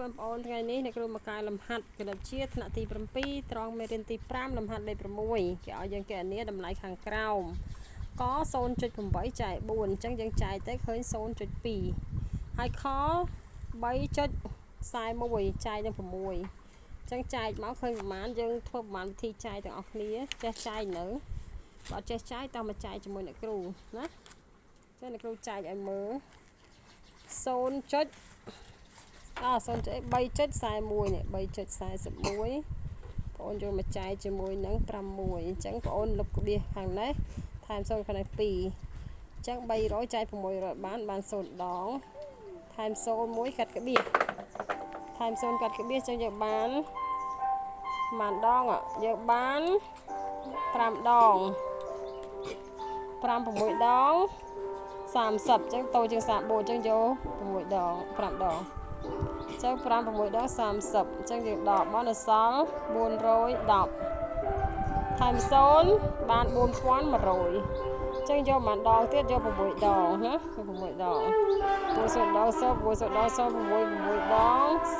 បងប្អូនថ្ងៃនេះអ្នកគ្រូមកកែលំហាត់គណិតជាតិថ្នាក់ទី7ត្រង់មេរៀនទី5លំហាត់លេខ6គេឲ្យយើងកណនាតម្លៃខាងក្រោមក0.8 ចែក4អញ្ចឹងយើងចែកទៅឃើញ 0.2 ហើយខ 3.41 ចែកនឹង6អញ្ចឹងចែកមកឃើញប្រមាណយើងធ្វើប្រមាណវិធីចែកទាំងអស់គ្នាចេះចែកនៅបើចេះចែកតោះមកចែកជាមួយអ្នកគ្រូណាចឹងអ្នកគ្រូចែកឲ្យមើល 0.3.41 នេះ 3.41 បងអូនយកមកចែកជាមួយនឹង6អញ្ចឹងបងអូនលុបក្បៀសខាងនេះថែម0ខាងនេះ2អញ្ចឹង300ចែក600បាន0ដងថែម0 1កាត់ក្បៀសថែម0កាត់ក្បៀសអញ្ចឹងយកបានប៉ុន្មានដងយកបាន5ដង5 6ដង30អញ្ចឹងតូចជាង34អញ្ចឹងយក6ដង5ដងអញ្ចឹង5 6ដង30អញ្ចឹងយើងដកមកនៅសល់410ថែម0បាន4100អញ្ចឹងយកប៉ុន្មានដងទៀតយក6ដងណា6ដង0ដង0 6ដង0 6 6ដង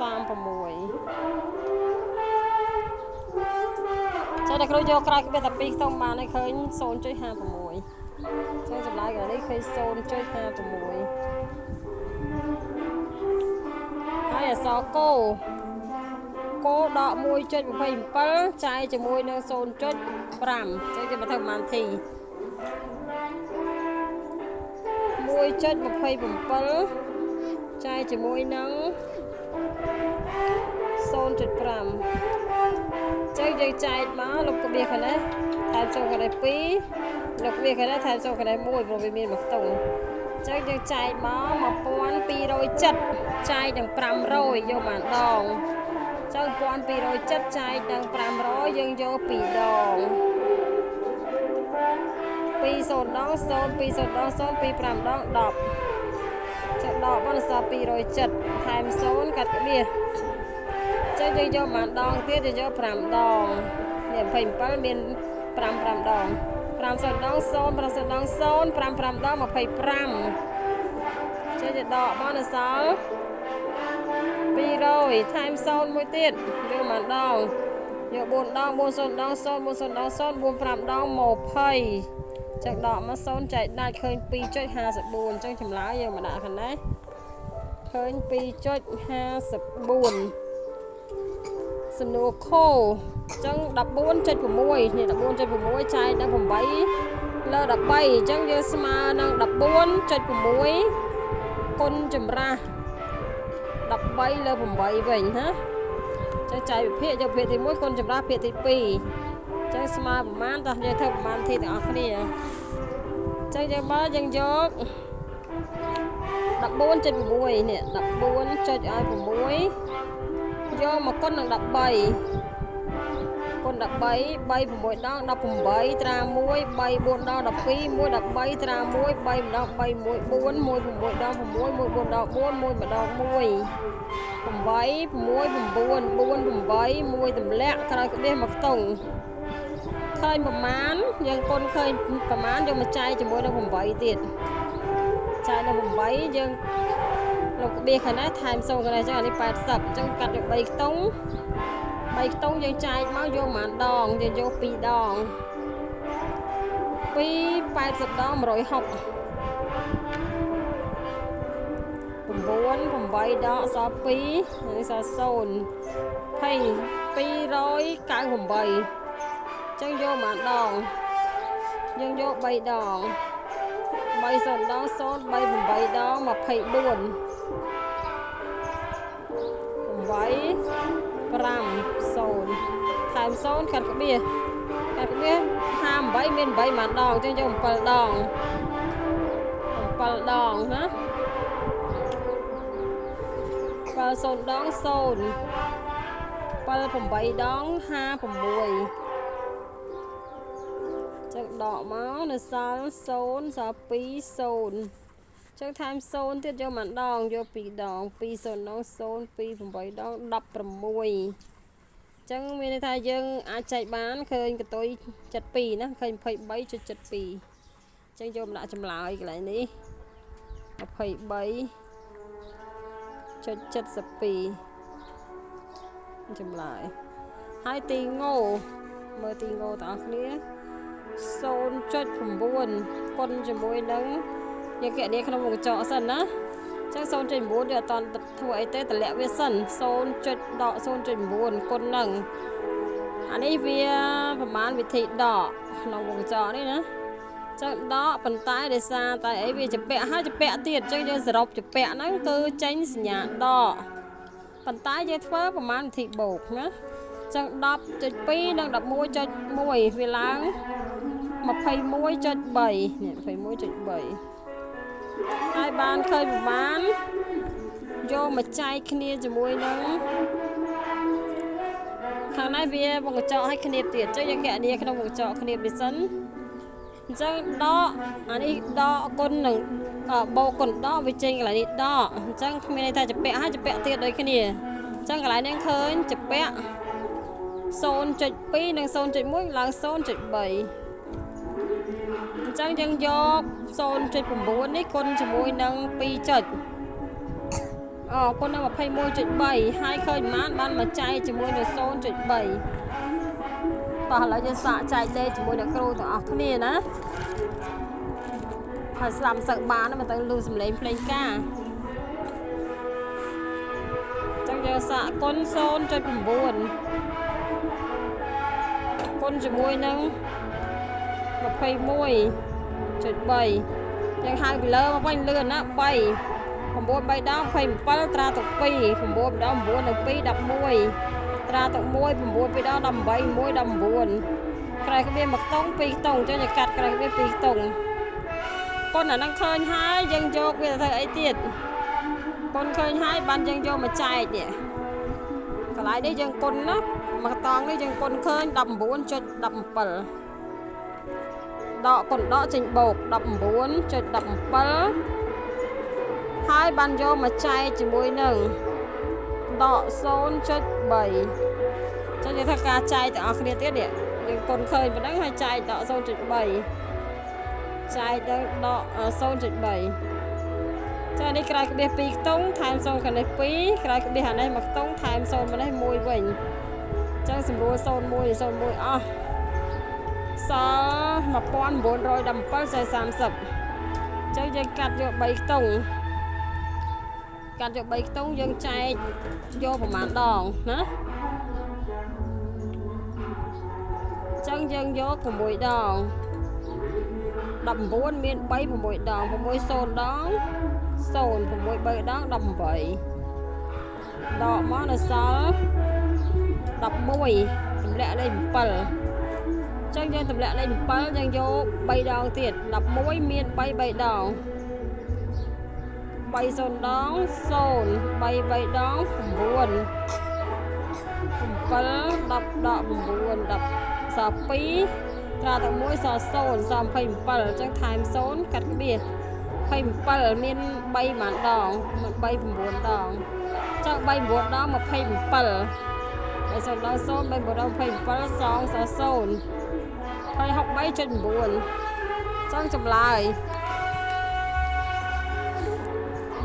36ចឹងតែគ្រូយកក្រោយក្បៀសតែ2ខ្ទង់បានឲ្យឃើញ 0.56 ចឹងចម្លើយកនេះឃើញ 0.56 ហើយអក្សរគោដក 1.27 ចែកជាមួយនឹង 0.5 ចឹងគេមកធ្វើប្រមាណធី 1.27 ចែកជាមួយនឹង 0.5 ចឹងយើងចែកមកលុបក្បៀសខាងនេះថែមចូលខាងនេះ2លុបក្បៀសខាងនេះថែមចូលខាងនេះ1ព្រោះវាមានមួយខ្ទង់អញ្ចឹងយើងចែកមក1270ចែកនឹង500យកបានដងអញ្ចឹង1270ចែកនឹង500យើងយក2ដង20ដង0 20ដង0 25ដង10ចាក់ដកបានសល់270ថែម0កាត់ក្បៀសចឹងយើងយកប៉ុន្មានដងទៀតយើងយក5ដងនេះ27មាន5ដង50ដង0 50ដង0 55ដង25ចឹងយើងដកមកនៅសល់200ថែម0មួយទៀតយកប៉ុន្មានដងយក4ដង40ដង0 40ដង0 45ដង20ចឹងដកមក0ចែកដាច់ឃើញ 2.54 អញ្ចឹងចម្លើយយើងមកដាក់ខាងនេះឃើញ 2.54 សំណួរខអញ្ចឹង 14.6 នេះ 14.6 ចែកដល់8លើ13អញ្ចឹងយើងស្មើនឹង 14.6 គុណចម្រាស់13លើ8វិញណាអញ្ចឹងចែកវិភាគយកភាគទី1គុណចម្រាស់ភាគទី2អញ្ចឹងស្មើប្រមាណតោះយើងធ្វើប្រមាណទីទាំងអស់គ្នាអញ្ចឹងយើងមកយើងយក14.6 នេះ 14 ចុចឲ្យ6យកមកគុណនឹង13គុណ13 3 6ដង18ត្រា1 3 4ដង12 1 13ត្រា1 3ម្ដង3 1 4 1 6ដង6 1 4ដង4 1ម្ដង1 8 6 9 4 8 1ទម្លាក់ក្រោយក្បៀសមកខ្ទង់ឃើញប្រមាណយើងគុណឃើញប្រមាណយកមកចែកជាមួយនឹង8ទៀតចែកនឹង8យើងលុបក្បៀសខាងនេះថែម0ខាងនេះចឹងអានេះ80អញ្ចឹងកាត់យក3ខ្ទង់3ខ្ទង់យើងចែកមកយកប៉ុន្មានដងយើងយក2ដង2 80ដង160 9 8ដកសល់2នេះសល់0 20 298អញ្ចឹងយកប៉ុន្មានដងយើងយក3ដង3 0ដង0 3 8ដង24 8 5 0ថែម0កាត់ក្បៀស58មាន8ប៉ុន្មានដងអញ្ចឹងយក7ដង7ដងណា7 0ដង0 7 8ដង56ចឹងដកមកនៅសល់0សល់2 0ចឹងថែម0ទៀតយកប៉ុន្មានដងយក2ដង2 0ដង0 2 8ដង16ចឹងមានន័យថាយើងអាចចែកបានឃើញកតុយ72ណាឃើញ 23.72 ចឹងយកមកដាក់ចម្លើយកន្លែងនេះ 23.72 ចម្លើយហើយទីងោមើលទីងោទាំងអស់គ្នា0.9 គុណជាមួយនឹងយើងកណនីក្នុងវងកញ្ចក់សិនណាចឹង 0.9 វាអត់តធ្វើអីទេតម្លាក់វាសិន 0.9 គុណនឹងអានេះវាប្រមាណវិធីដកក្នុងវងកញ្ចក់នេះណាចឹងដកប៉ុន្តែដោយសារតែអីវាជាពាក់ហើយជាពាក់ទៀតចឹងយើងសរុបជាពាក់ហ្នឹងគឺចេញសញ្ញាដកប៉ុន្តែយើងធ្វើប្រមាណវិធីបូកណាចឹង 10.2 និង 11.1 វាឡើង 21.3 នេះ 21.3 ហើយបានឃើញប្រមាណយកមកចែកគ្នាជាមួយនឹងខាងនេះវាវងកញ្ចក់ឲ្យគ្នាទៀតចឹងយើងកណនីក្នុងវងកញ្ចក់គ្នាវាសិនអញ្ចឹងដកអានេះដកគុណនឹងបូកគុណដកវាចេញកន្លែងនេះដកអញ្ចឹងគ្មានន័យថាចពាក់ហើយចពាក់ទៀតដូចគ្នាអញ្ចឹងកន្លែងនេះឃើញចពាក់ 0.2 និង 0.1 ឡើង 0.3 អញ្ចឹងយើងយក 0.9 នេះគុណជាមួយនឹង2ចុចគុណនឹង 21.3 ហើយឃើញបានមកចែកជាមួយនឹង 0.3 តោះឥឡូវយើងសាកចែកលេខជាមួយនឹងគ្រូទាំងអស់គ្នាណាហើយស្ដាប់សឹកបានមិនទៅលឺសំឡេងភ្លេងការចឹងយើងសាកគុណ 0.9 គុណជាមួយនឹង 21.3 យើងហៅពីលើមកវិញលឿនណា3 9 3ដង 27 ត្រាទុក2 9 ដង 9 និង 2 11 ត្រាទុក1 9 2ដង 18 1 19 ក្រៅក្បៀមកខ្ទង់2ខ្ទង់ចឹងយើងកាត់ក្រៅក្បៀ2ខ្ទង់ប៉ុនអាហ្នឹងឃើញហើយយើងយកវាទៅធ្វើអីទៀតប៉ុនឃើញហើយបានយើងយកមកចែកនេះកន្លែងនេះយើងគុណណាមកតង់នេះយើងគុណឃើញ 19.17 ដកគុណដកចេញបូក 19.17 ហើយបានយកមកចែកជាមួយនឹងដក 0.3 ចឹងយើងធ្វើការចែកទាំងអស់គ្នាទៀតនេះយើងគុណឃើញប៉ុណ្ណឹងហើយចែកដក 0.3 ចែកទៅដក 0.3 ចានេះក្រៅក្បៀស2ខ្ទង់ថែម0ខាងនេះ2ក្រៅក្បៀសអានេះ1ខ្ទង់ថែម0មកនេះ1វិញចឹងសម្រួល01 01អស់សល់1917.30ចឹងយើងកាត់យក3ខ្ទង់យើងចែកយកប្រមាណដងណាចឹងយើងយក6ដង19មាន3 6ដង6 0ដង 0 6 3ដង 18 ដកមកនៅសល់11ទម្លាក់លេខ7ចឹងយើងទម្លាក់លេខ7យើងយក3ដងទៀត11មាន3 3ដង 3 0ដង 0 3 3ដង 9 7 10 9 10សល់2ត្រាទាំង1សល់0សល់27ចឹងថែម0កាត់ក្បៀស27មាន3ប៉ុន្មានដង3 9ដងចឹង3 9ដង 27 3 0ដង 0 3 9ដង 27សងសល់0ហើយ 63.9 ចឹងចម្លើយ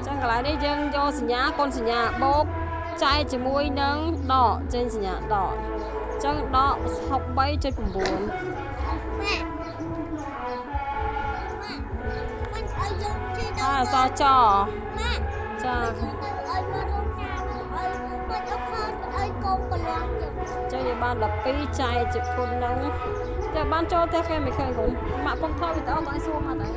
ចឹងកន្លែងនេះយើងយកសញ្ញាគុណសញ្ញាបូកចែកជាមួយនឹងដកចេញសញ្ញាដកចឹងដក 63.9 អសចចាចឹងយើងបាន12ចែកជាគុណនឹងតែបានចូលតែគេមិនឃើញគុណម៉ាក់ពុកថតវីដេអូទៅឲ្យសួរមកដែរ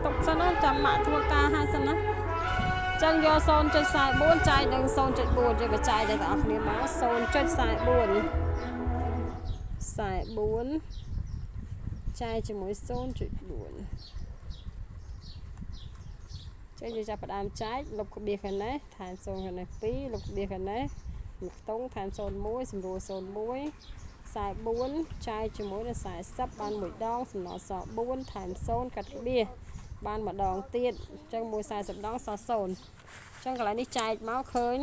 ទុកសិនណាចាំម៉ាក់ធ្វើការឲ្យសិនណាចឹងយក 0.44 ចែកនឹង 0.4 យើងបច្ច័យទៅបងប្អូនមក 0.44 ចែកជាមួយ 0.4 ចឹងយើងចាប់ផ្ដើមចែកលុបក្បៀសខាងនេះថែម0ខាងនេះ2លុបក្បៀសខាងនេះ1ខ្ទង់ថែម01សម្រួល01 44ចែកជាមួយនឹង40បាន1ដងសំណល់សល់4ថែម0កាត់ក្បៀសបានម្ដងទៀតអញ្ចឹង140ដងសល់0អញ្ចឹងកន្លែងនេះចែកមកឃើញ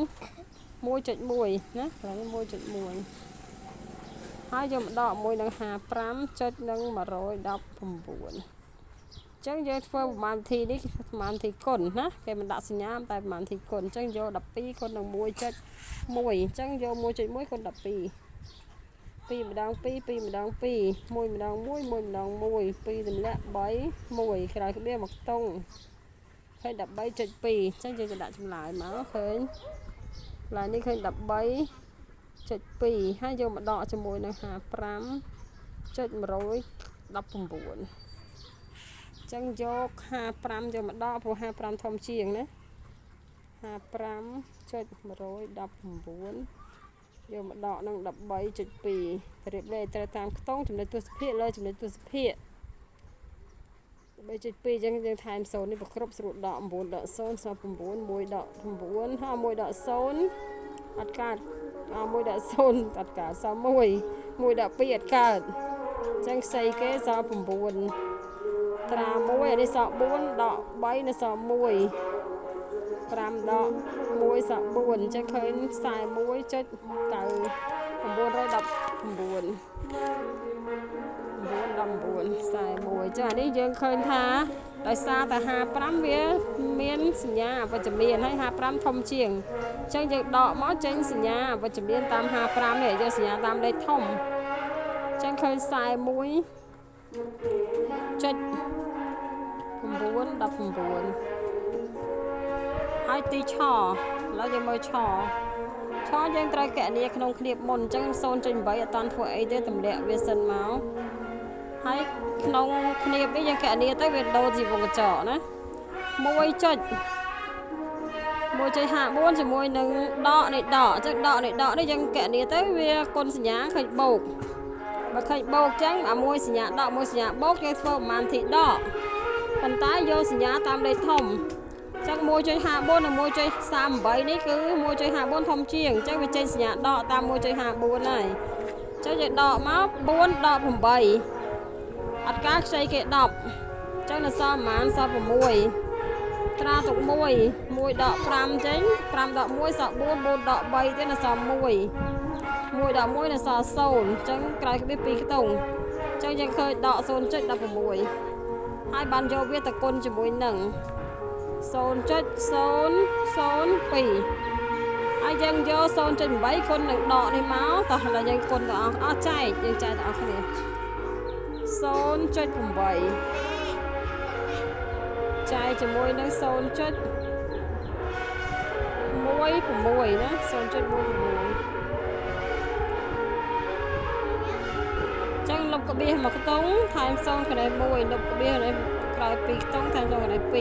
1.1 ណាកន្លែងនេះ 1.1 ហើយយកមកដកមួយនឹង55ចុចនឹង119 ចឹងយើងធ្វើប្រមាណធីនេះប្រមាណធីគុណណាគេមិនដាក់សញ្ញាតែប្រមាណធីគុណអញ្ចឹងយក12គុណនឹង 1.1 អញ្ចឹងយក 1.1 គុណ12 2 ម្ដង 2 ម្ដង 2 1ម្ដង 1 1ម្ដង 1 2ទម្លាក់ 3 1ក្រោយក្បៀសមកខ្ទង់ឃើញ 13.2 អញ្ចឹងយើងក៏ដាក់ចម្លើយមកឃើញឡើយនេះឃើញ 13.2 ហើយយកមកដកជាមួយនឹង 55.119 ចឹងយក 55 យកមកដកព្រោះ 55 ធំជាងណា 55.119 យកមកដកនឹង 13.2 ប្រៀបលេខត្រូវតាមខ្ទង់ចំណុចទស្សភាគលើចំណុចទស្សភាគ 13.2 ចឹងយើងថែម0នេះប្រគ្រប់ស្រួលដក 9 ដក 0 សល់ 9 1 ដក 9 ហើយ 1 ដក 0 អត់កើត 1 ដក 0 អត់កើតសល់ 1 1 ដក 2 អត់កើតចឹងខ្ចីគេសល់ 9 ត្រា1អានេះសល់ 4 ដក 3 នៅសល់ 1 5 ដក 1 សល់ 4 អញ្ចឹងឃើញ 41.919 41 ចានេះយើងឃើញថាដោយសារតែ 55 វាមានសញ្ញាអវិជ្ជមានហើយ 55 ធំជាងអញ្ចឹងយើងដកមកចេញសញ្ញាអវិជ្ជមានតាម 55 នេះយកសញ្ញាតាមលេខធំអញ្ចឹងឃើញ 41.919 ហើយទីឆឥឡូវយើងមើលឆយើងត្រូវកណនីក្នុងគ្នាមុនអញ្ចឹង 0.8 អត់តាន់ធ្វើអីទេទម្លាក់វាសិនមកហើយក្នុងគ្នានេះយើងកណនីទៅវាដូរជាវងកញ្ចក់ណា 1.54 ជាមួយនឹងដកនេះដកអញ្ចឹងដកនេះយើងកណនីទៅវាគុណសញ្ញាឃើញបូកបើឃើញបូកអញ្ចឹងអាមួយសញ្ញាដកមួយសញ្ញាបូកយើងធ្វើប្រមាណធីដកប៉ុន្តែយកសញ្ញាតាមលេខធំចឹង 1.54 និង 1.38 នេះគឺ 1.54 ធំជាងអញ្ចឹងវាចេញសញ្ញាដកតាម 1.54 ហើយអញ្ចឹងយើងដកមក 4 ដក 8 អត់ការខ្ចីគេ 10 អញ្ចឹងនៅសល់ប្រមាណសល់ 6 ត្រាទុក 1 1 ដក 5 ចេញ 5 ដក 1 សល់ 4 4 ដក 3 ទៀតនៅសល់ 1 1 ដក 1 នៅសល់ 0 អញ្ចឹងក្រោយក្បៀស 2 ខ្ទង់អញ្ចឹងយើងឃើញដក 0.16 ហើយបានយកវាទៅគុណជាមួយនឹង 0.002 ហើយយើងយក 0.8 គុណនឹងដកនេះមកតោះឥឡូវយើងគុណទៅអស់ចែកយើងចែកទៅអស់គ្នា 0.8 ចែកជាមួយនឹង 0.16 ណា 0.16 ចឹងលុបក្បៀសមកខ្ទង់ថែម0កន្លែង1លុបក្បៀសនេះក្រោយ2ខ្ទង់ថែម0កន្លែង2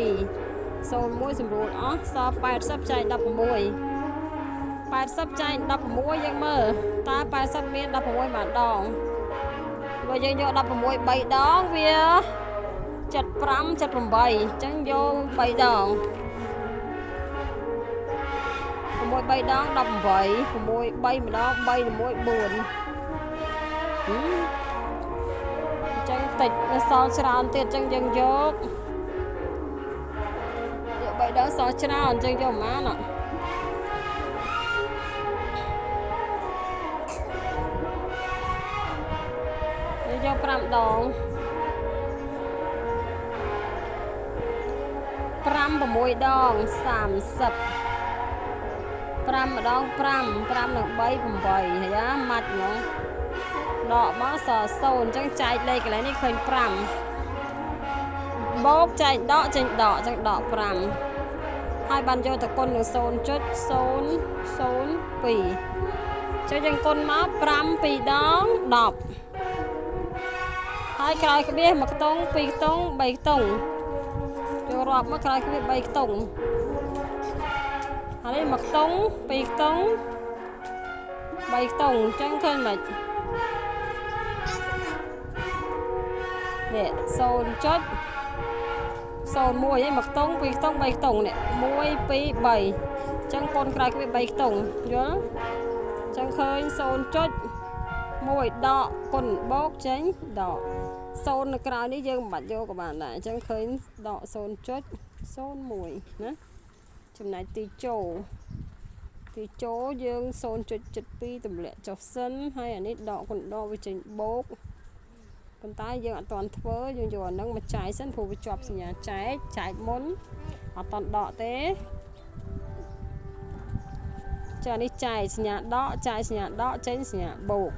01សម្រួលអស់សល់80ចែក 16 80ចែក 16 យើងមើលតើ80មាន 16 មួយដងបើយើងយក 16 3 ដងវា 75 78 អញ្ចឹងយក 3 ដង 6 3 ដង 18 6 3 ម្ដង 3 1 4 អញ្ចឹងតិចនៅសល់ច្រើនទៀតអញ្ចឹងយើងយក 3 ដងសល់ច្រើនអញ្ចឹងយកប៉ុន្មានយក 5 ដង 5 6 ដង 30 5 ម្ដង 5 5 និង 3 8 ហើយម៉ាច់ហ្មងដកមកសល់ 0 អញ្ចឹងចែកលេខកន្លែងនេះឃើញ 5 បូកចែកដកចេញដកអញ្ចឹងដក 5 ហើយបានយកទៅគុណនឹង 0.002 ចុះយើងគុណមក 5 2 ដង 10 ហើយក្រោយក្បៀស1ខ្ទង់ 2 ខ្ទង់ 3 ខ្ទង់យករាប់មកក្រោយក្បៀស 3 ខ្ទង់ហើយ1ខ្ទង់ 2 ខ្ទង់ 3 ខ្ទង់អញ្ចឹងឃើញមិននេះ 0.01 ហើយ1ខ្ទង់ 2 ខ្ទង់ 3 ខ្ទង់នេះ 1 2 3 អញ្ចឹងគុណក្រោយក្បៀស 3 ខ្ទង់យល់អញ្ចឹងឃើញ 0.1 ដកគុណបូកចេញដក 0 នៅក្រៅនេះយើងមិនបាច់យកក៏បានដែរអញ្ចឹងឃើញដក 0.01 ណាចំណែកទីចូលយើង 0.72 ទម្លាក់ចុះសិនហើយអានេះដកគុណដកវាចេញបូក ប៉ុន្តែយើងអត់ទាន់ធ្វើយើងយកអាហ្នឹងមកចាយសិនព្រោះវាជាប់សញ្ញាចែកមុនអត់ទាន់ដកទេចានេះចែកសញ្ញាដកចាយសញ្ញាដកចេញសញ្ញាបូកអ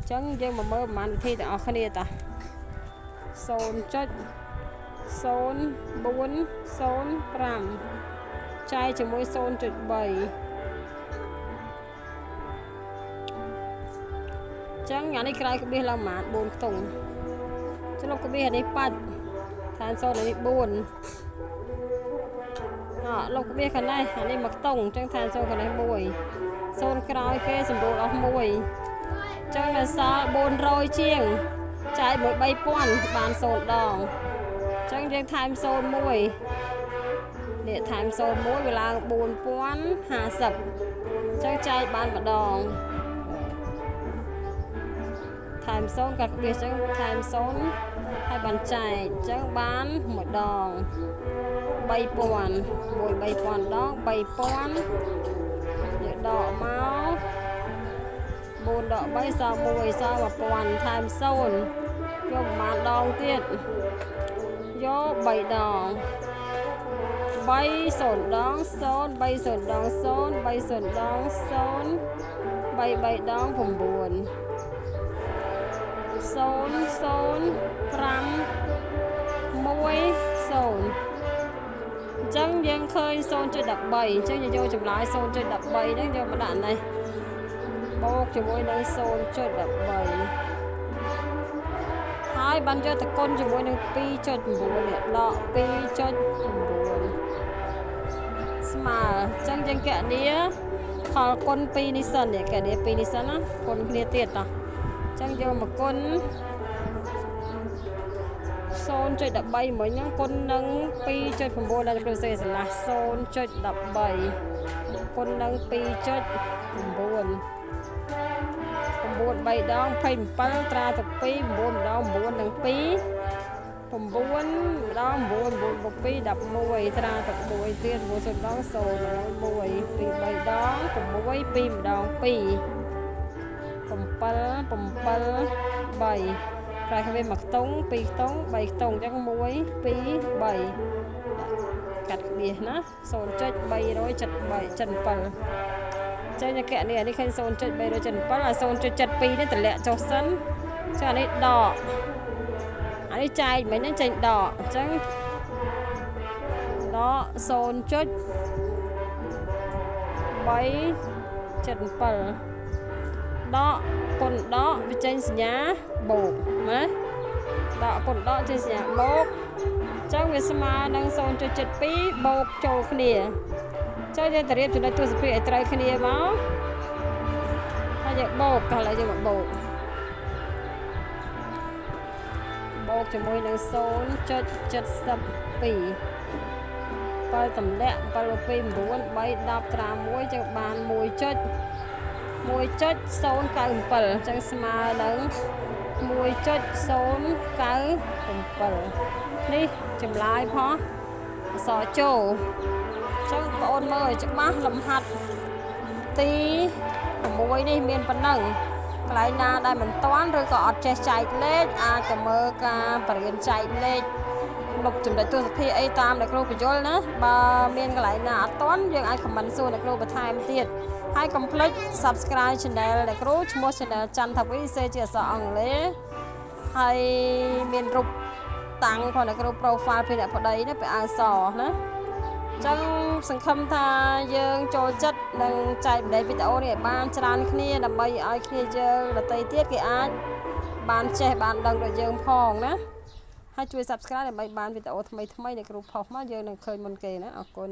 ញ្ចឹងយើងមកមើលប្រហែលវិធីទាំងអស់គ្នាតា 0.0405 ចែកជាមួយ 0.3 ចឹងអានេះក្រោយក្បៀសឡើងប្រហែល4ខ្ទង់ចុះលុបក្បៀសអានេះបាច់ឋាន0អានេះ4លុបក្បៀសខាងនេះអានេះ1ខ្ទង់ចឹងឋាន0ខាងនេះ1 0ក្រោយគេសម្រួលអស់1ចឹងនៅសល់400ជាងចាយមួយ3000បាន0ដងចឹងយើងថែម0មួយនេះថែម0មួយវាឡើង4050ចឹងចាយបានម្ដងថែម0កាត់ក្បៀសចឹងថែម0ហើយបានចែកចឹងបានមួយដង3000មួយ 3000 ដង 3000យកដកមក4ដក3សល់1សល់1000ថែម0យកប្រហែលដងទៀតយក3ដង30ដង0 30ដង0 30ដង0 33ដង9 00510អញ្ចឹងយើងឃើញ 0.13 អញ្ចឹងយើងយកចម្លើយ 0.13 ហ្នឹងយកមកដាក់នេះបូកជាមួយនឹង 0.13 ហើយបានយកទៅគុណជាមួយនឹង 2.9 នេះដក 2.9 ស្មើអញ្ចឹងយើងគណនាផលគុណ2នេះសិននេះគណនា2នេះសិនណាគុណគ្នាទៀតតោះអញ្ចឹងយកមកគុណ 0.13 មិញហ្នឹងគុណនឹង 2.9 ដែលគ្រូសេស្រឡះ 0.13 គុណនឹង 2.9 9 3ដង 27 ត្រាទៅ2 9 ម្ដង 9 នឹង 2 9 ម្ដង 9 9 បូក 2 11 ត្រាទៅ1ទៀត 9 ដង 0 1 2 3ដង 6 2 ម្ដង 2 7 7 3ក្រោយគ្នា1ខ្ទង់2ខ្ទង់3ខ្ទង់អញ្ចឹង1 2 3កាត់ក្បៀសណា 0.377 ចឹងយកនេះអានេះឃើញ 0.377 ហើយ 0.72 នេះតម្លាក់ចុះសិនចឹងអានេះដកអានេះចែកមិញហ្នឹងចេញដកអញ្ចឹងដក 0.377 ដកគុណដកវាចេញសញ្ញាបូកណាដកគុណដកចេញសញ្ញាបូកអញ្ចឹងវាស្មើនឹង 0.72 បូកចូលគ្នាចុះយើងទៅរៀបចំណុចទស្សនវិជ្ជាឲ្យត្រូវគ្នាមកហើយយើងបូកឥឡូវយើងមកបូកជាមួយនឹង 0.72 7តម្លាក់7 2 9 3 10ត្រា1ចឹងបាន 1.097 ចឹងស្មើនឹង 1.097 នេះចម្លើយផងអក្សរចូលចឹងបងអូនមើលច្បាស់លំហាត់ទី6នេះមានប៉ុណ្ណឹងកន្លែងណាដែលមិនទាន់ឬក៏អត់ចេះចែកលេខអាចទៅមើលការបរិញ្ញាចែកលេខលុបចំណុចទស្សនវិជ្ជាអីតាមដែលគ្រូបញ្យល់ណាបើមានកន្លែងណាអត់ទាន់យើងអាចខមមិនសួរអ្នកគ្រូបន្ថែមទៀតហើយកុំភ្លេច Subscribe Channel អ្នកគ្រូឈ្មោះ Channel ច័ន្ទថាវីសេជាអក្សរអង់គ្លេសហើយមានរូបតាំងផងអ្នកគ្រូ profile ពីអ្នកប្តីណាពីអាវសណាចឹងសង្ឃឹមថាយើងចូលចិត្តនឹងចែកបណ្ដេញវីដេអូនេះឲ្យបានច្រើនគ្នាដើម្បីឲ្យគ្នាយើងដទៃទៀតគេអាចបានចេះបានដឹងដូចយើងផងណាហើយជួយ Subscribe ដើម្បីបានវីដេអូថ្មីៗដែលគ្រូផុសមកយើងនឹងឃើញមុនគេណាអរគុណ